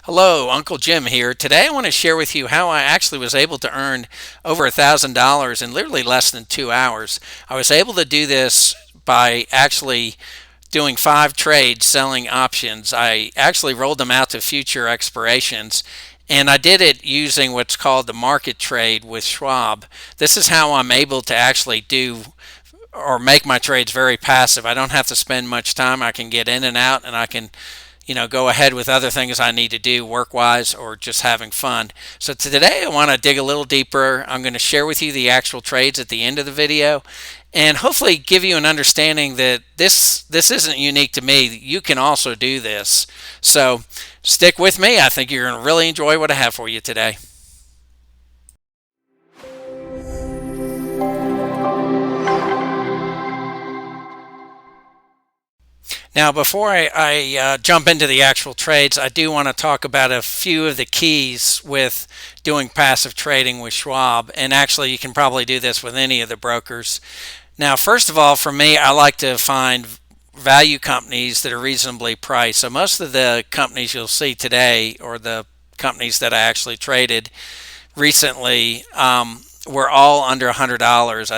Hello, Uncle Jim here. Today I want to share with you how I actually was able to earn over $1,000 in literally less than 2 hours. I was able to do this by actually doing 5 trades selling options. I actually rolled them out to future expirations, and I did it using what's called the market trade with Schwab. This is how I'm able to actually do or make my trades very passive. I don't have to spend much time. I can get in and out, and I can go ahead with other things I need to do work wise or just having fun. So today I want to dig a little deeper. I'm going to share with you the actual trades at the end of the video and hopefully give you an understanding that this isn't unique to me. You can also do this. So stick with me. I think you're going to really enjoy what I have for you today. Now, before I jump into the actual trades, I do want to talk about a few of the keys with doing passive trading with Schwab. And actually, you can probably do this with any of the brokers. Now, first of all, for me, I like to find value companies that are reasonably priced. So most of the companies you'll see today, or the companies that I actually traded recently, were all under $100.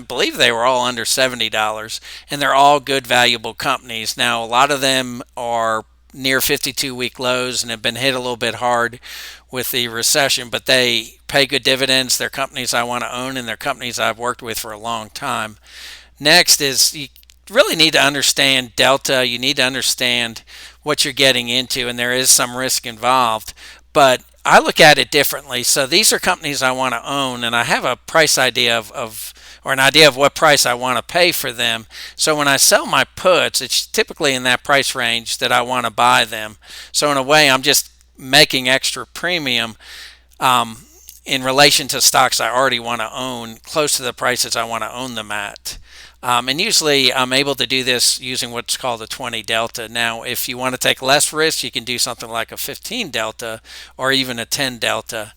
Believe they were all under $70, and they're all good, valuable companies. Now, a lot of them are near 52-week lows and have been hit a little bit hard with the recession, but they pay good dividends. They're companies I want to own, and they're companies I've worked with for a long time. Next is you really need to understand delta. You need to understand what you're getting into, and there is some risk involved, but I look at it differently. So these are companies I want to own, and I have a price idea or an idea of what price I want to pay for them. So when I sell my puts, it's typically in that price range that I want to buy them. So in a way, I'm just making extra premium in relation to stocks I already want to own, close to the prices I want to own them at. And usually I'm able to do this using what's called a 20 delta. Now, if you want to take less risk, you can do something like a 15 delta or even a 10 delta.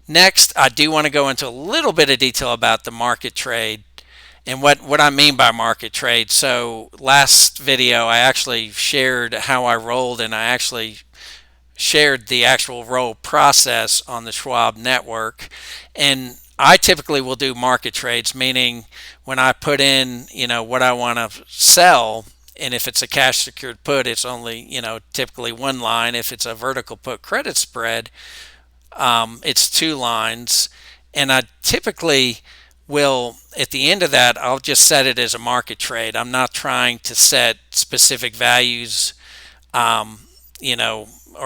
Next, I do want to go into a little bit of detail about the market trade and what I mean by market trade. So last video, I actually shared how I rolled, and I actually shared the actual roll process on the Schwab network. And I typically will do market trades, meaning when I put in, what I want to sell, and if it's a cash secured put, it's only, typically one line. If it's a vertical put credit spread, it's 2 lines. And I typically will, at the end of that, I'll just set it as a market trade. I'm not trying to set specific values, or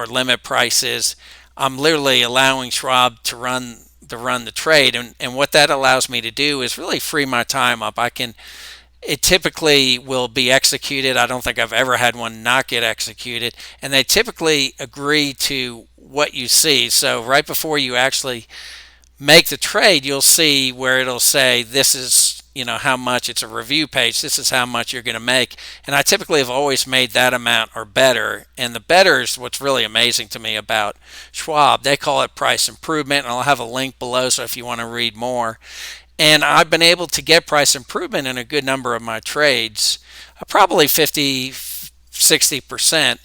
limit prices. I'm literally allowing Schwab to run the trade, and what that allows me to do is really free my time up. It typically will be executed. I don't think I've ever had one not get executed, and they typically agree to what you see. So right before you actually make the trade, you'll see where it'll say this is how much. It's a review page. This is how much you're going to make, and I typically have always made that amount or better. And the better is what's really amazing to me about Schwab. They call it price improvement, and I'll have a link below, so if you want to read more. And I've been able to get price improvement in a good number of my trades, probably 50-60%.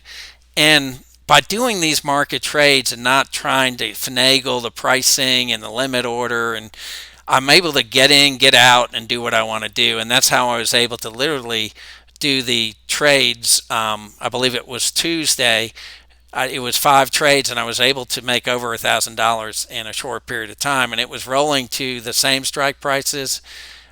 And by doing these market trades and not trying to finagle the pricing and the limit order, and I'm able to get in, get out, and do what I want to do. And that's how I was able to literally do the trades. I believe it was Tuesday. It was 5 trades, and I was able to make over $1,000 in a short period of time. And it was rolling to the same strike prices.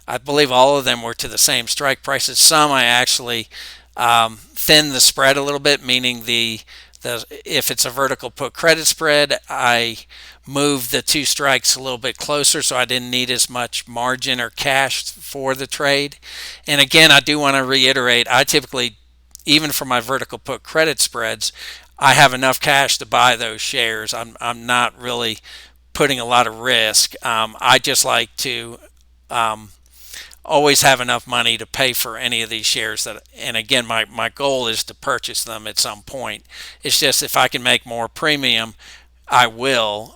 I believe all of them were to the same strike prices. Some I actually thinned the spread a little bit, meaning if it's a vertical put credit spread, I moved the 2 strikes a little bit closer, so I didn't need as much margin or cash for the trade. And again, I do want to reiterate, I typically, even for my vertical put credit spreads, I have enough cash to buy those shares. I'm not really putting a lot of risk. I just like to always have enough money to pay for any of these shares and again, my goal is to purchase them at some point. It's just if I can make more premium, I will.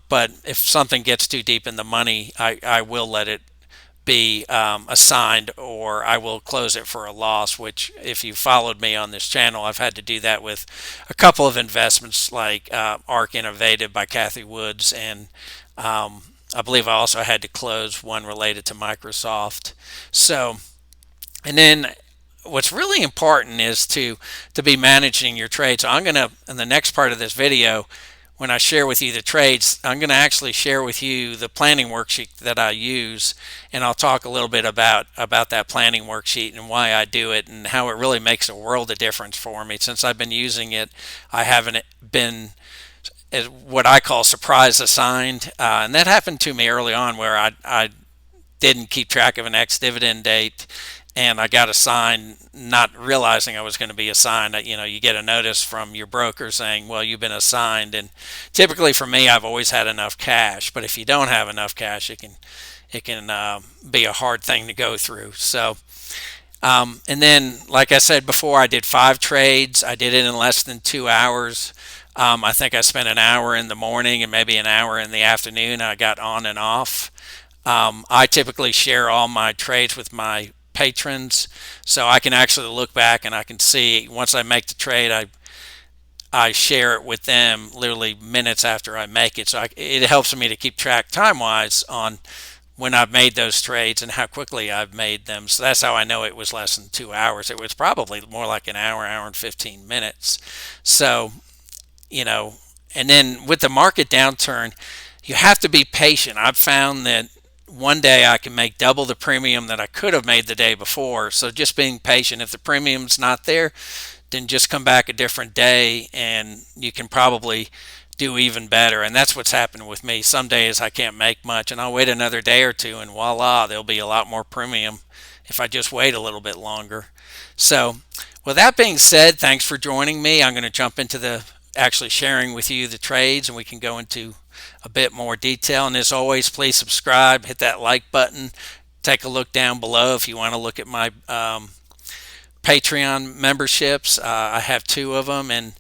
But if something gets too deep in the money, I will let it be assigned, or I will close it for a loss, which if you followed me on this channel, I've had to do that with a couple of investments like Arc Innovative by Kathy Woods, and I believe I also had to close one related to Microsoft. So, and then what's really important is to be managing your trade. So I'm going to, in the next part of this video, when I share with you the trades, I'm going to actually share with you the planning worksheet that I use, and I'll talk a little bit about that planning worksheet and why I do it and how it really makes a world of difference for me. Since I've been using it, I haven't been as what I call surprise assigned, and that happened to me early on where I didn't keep track of an ex-dividend date, and I got assigned not realizing I was going to be assigned. You know, you get a notice from your broker saying, well, you've been assigned, and typically for me, I've always had enough cash, but if you don't have enough cash, it can be a hard thing to go through. So and then, like I said before, I did 5 trades. I did it in less than 2 hours. I think I spent an hour in the morning and maybe an hour in the afternoon. I got on and off. I typically share all my trades with my patrons, so I can actually look back and I can see once I make the trade, I share it with them literally minutes after I make it. So it helps me to keep track time wise on when I've made those trades and how quickly I've made them. So that's how I know it was less than 2 hours. It was probably more like an hour, hour and 15 minutes. So, you know, and then with the market downturn, you have to be patient. I've found that one day I can make double the premium that I could have made the day before. So just being patient. If the premium's not there, then just come back a different day and you can probably do even better. And that's what's happened with me. Some days I can't make much and I'll wait another day or two and voila, there'll be a lot more premium if I just wait a little bit longer. So with that being said, thanks for joining me. I'm going to jump into the actually sharing with you the trades, and we can go into a bit more detail. And as always, please subscribe, hit that like button, take a look down below if you want to look at my Patreon memberships. I have 2 of them, and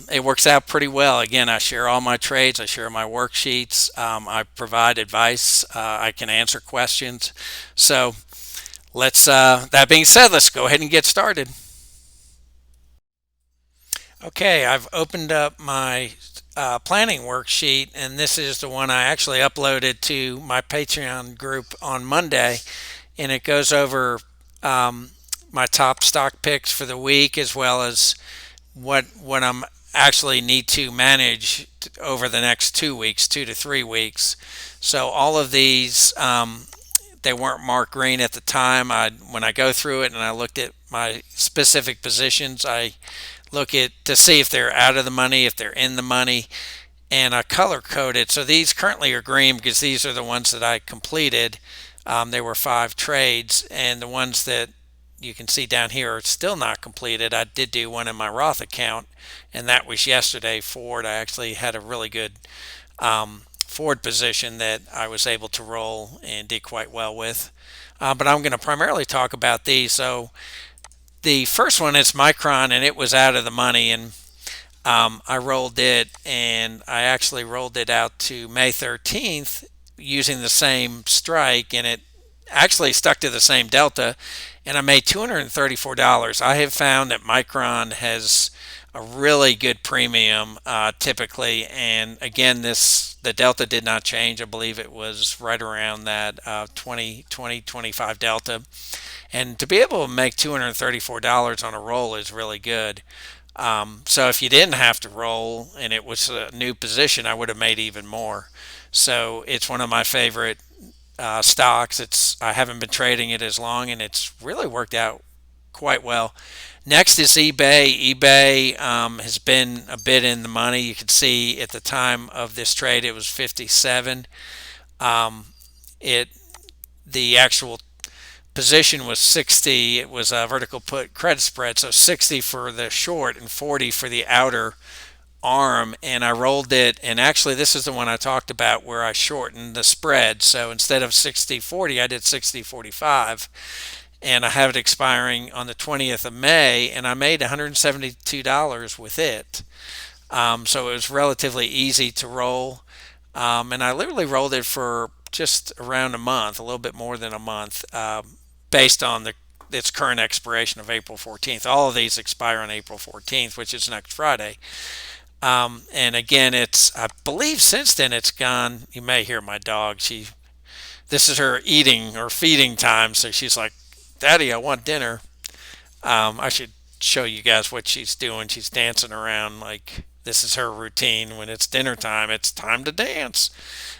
it works out pretty well. Again, I share all my trades, I share my worksheets, I provide advice, I can answer questions. So that being said, let's go ahead and get started. Okay, I've opened up my planning worksheet, and this is the one I actually uploaded to my Patreon group on Monday, and it goes over my top stock picks for the week, as well as what I'm actually need to manage over the next 2 weeks, 2 to 3 weeks. So all of these, they weren't marked green at the time. When I go through it and I looked at my specific positions, I look at to see if they're out of the money, if they're in the money, and I color coded. So these currently are green because these are the ones that I completed. There were 5 trades, and the ones that you can see down here are still not completed. I did do one in my Roth account, and that was yesterday. Ford. I actually had a really good Ford position that I was able to roll and did quite well with. But I'm going to primarily talk about these. So the first one is Micron, and it was out of the money, and I rolled it, and I actually rolled it out to May 13th using the same strike, and it actually stuck to the same delta, and I made $234. I have found that Micron has a really good premium typically, and again, the delta did not change. I believe it was right around that 25 delta. And to be able to make $234 on a roll is really good. So if you didn't have to roll and it was a new position, I would have made even more. So it's one of my favorite stocks. I haven't been trading it as long, and it's really worked out quite well. Next is eBay. eBay has been a bit in the money. You can see at the time of this trade it was 57. The actual position was 60. It was a vertical put credit spread, so 60 for the short and 40 for the outer arm, and I rolled it, and actually this is the one I talked about where I shortened the spread. So instead of 60-40, I did 60-45, and I have it expiring on the 20th of May, and I made $172 with it. So it was relatively easy to roll, and I literally rolled it for just around a month, a little bit more than a month, based on its current expiration of April 14th. All of these expire on April 14th, which is next Friday. And again, I believe since then it's gone. You may hear my dog. This is her eating or feeding time. So she's like, Daddy, I want dinner. I should show you guys what she's doing. She's dancing around like this is her routine. When it's dinner time, it's time to dance.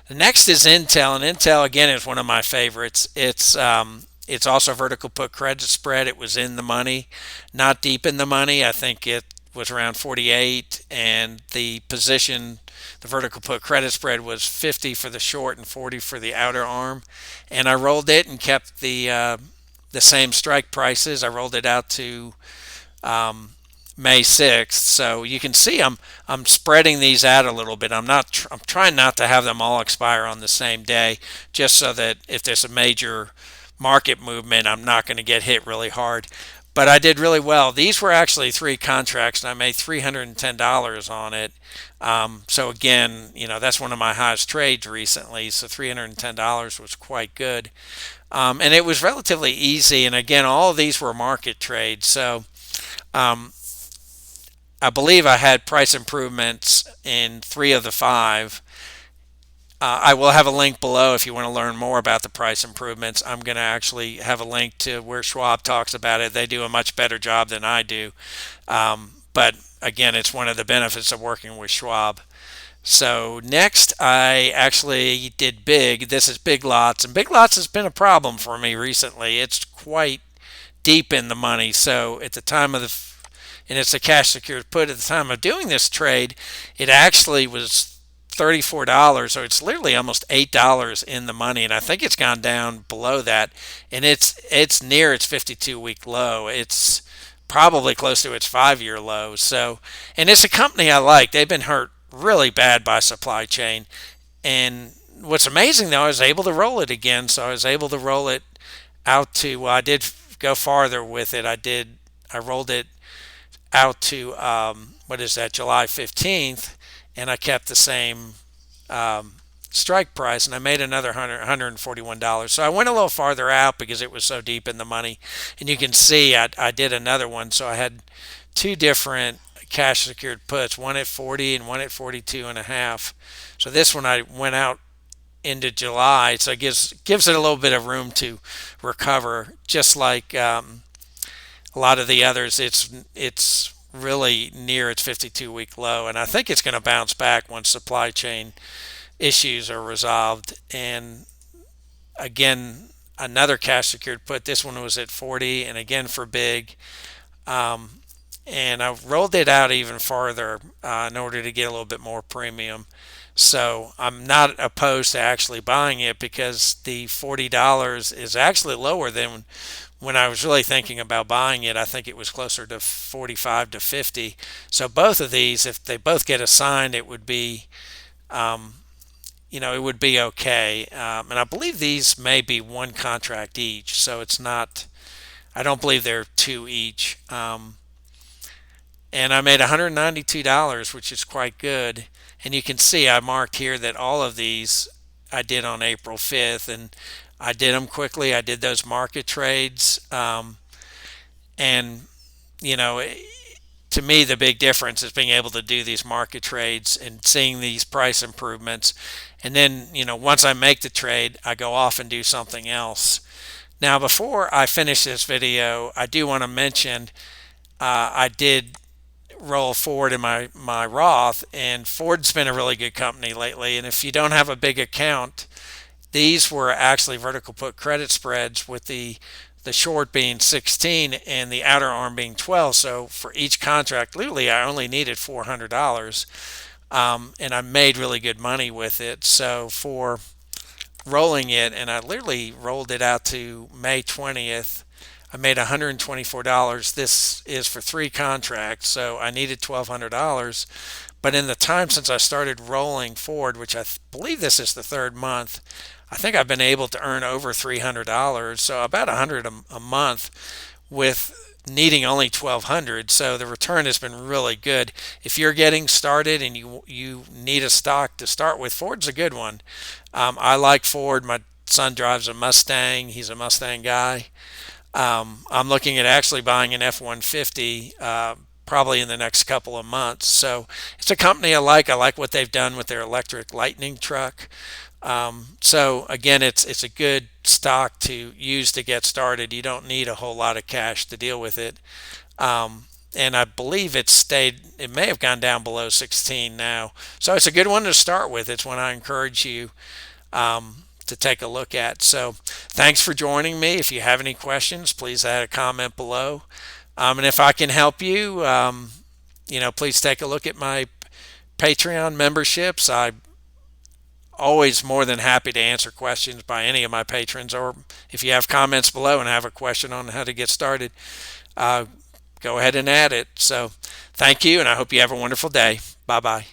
The next is Intel, and Intel again is one of my favorites. It's also vertical put credit spread. It was in the money, not deep in the money. I think it was around 48, and the vertical put credit spread was 50 for the short and 40 for the outer arm. And I rolled it and kept the same strike prices. I rolled it out to May 6th. So you can see I'm spreading these out a little bit. I'm trying not to have them all expire on the same day, just so that if there's a major market movement, I'm not going to get hit really hard. But I did really well. These were actually 3 contracts, and I made $310 on it. So again, that's one of my highest trades recently. So $310 was quite good. And it was relatively easy. And again, all of these were market trades. So I believe I had price improvements in 3 of the 5. I will have a link below if you want to learn more about the price improvements. I'm going to actually have a link to where Schwab talks about it. They do a much better job than I do. But again, it's one of the benefits of working with Schwab. So next, I actually did big. This is big lots, and big lots has been a problem for me recently. It's quite deep in the money. So at the time of and it's a cash secured put. At the time of doing this trade, it actually was $34, so it's literally almost $8 in the money, and I think it's gone down below that, and it's near its 52-week low. It's probably close to its 5-year low. So, and it's a company I like. They've been hurt really bad by supply chain, and what's amazing though, I was able to roll it again. So I was able to roll it out to. Well, I did go farther with it. I rolled it out to what is that, July 15th, and I kept the same strike price, and I made another $141. So I went a little farther out because it was so deep in the money. And you can see I did another one. So I had 2 different cash secured puts, one at 40 and one at 42 and a half. So this one I went out into July, so it gives it a little bit of room to recover, just like a lot of the others. It's really near its 52-week low, and I think it's going to bounce back once supply chain issues are resolved. And again, another cash secured put. This one was at 40, and again for big. And I rolled it out even farther in order to get a little bit more premium. So I'm not opposed to actually buying it, because the $40 is actually lower than when I was really thinking about buying it. I think it was closer to 45 to 50. So both of these, if they both get assigned, it would be, it would be okay. And I believe these may be 1 contract each. So it's not, I don't believe they're 2 each. And I made $192, which is quite good. And you can see I marked here that all of these I did on April 5th, and I did them quickly. I did those market trades. And, to me, the big difference is being able to do these market trades and seeing these price improvements. And then, once I make the trade, I go off and do something else. Now, before I finish this video, I do want to mention I did roll Ford in my Roth, and Ford's been a really good company lately. And if you don't have a big account, these were actually vertical put credit spreads, with the short being 16 and the outer arm being 12. So for each contract, literally, I only needed $400, and I made really good money with it. So for rolling it, and I literally rolled it out to May 20th, I made $124. This is for 3 contracts, so I needed $1,200. But in the time since I started rolling Ford, which I believe this is the 3rd month, I think I've been able to earn over $300, so about $100 a month with needing only 1200, so the return has been really good. If you're getting started and you need a stock to start with, Ford's a good one. I like Ford. My son drives a Mustang. He's a Mustang guy. I'm looking at actually buying an F-150 probably in the next couple of months. So it's a company I like. I like what they've done with their electric Lightning truck. So again, it's a good stock to use to get started. You don't need a whole lot of cash to deal with it. And I believe it may have gone down below 16 now. So it's a good one to start with. It's one I encourage you to take a look at. So thanks for joining me. If you have any questions, please add a comment below. And if I can help you, please take a look at my Patreon memberships. I always more than happy to answer questions by any of my patrons, or if you have comments below and have a question on how to get started, uh, go ahead and add it. So thank you, and I hope you have a wonderful day. Bye bye.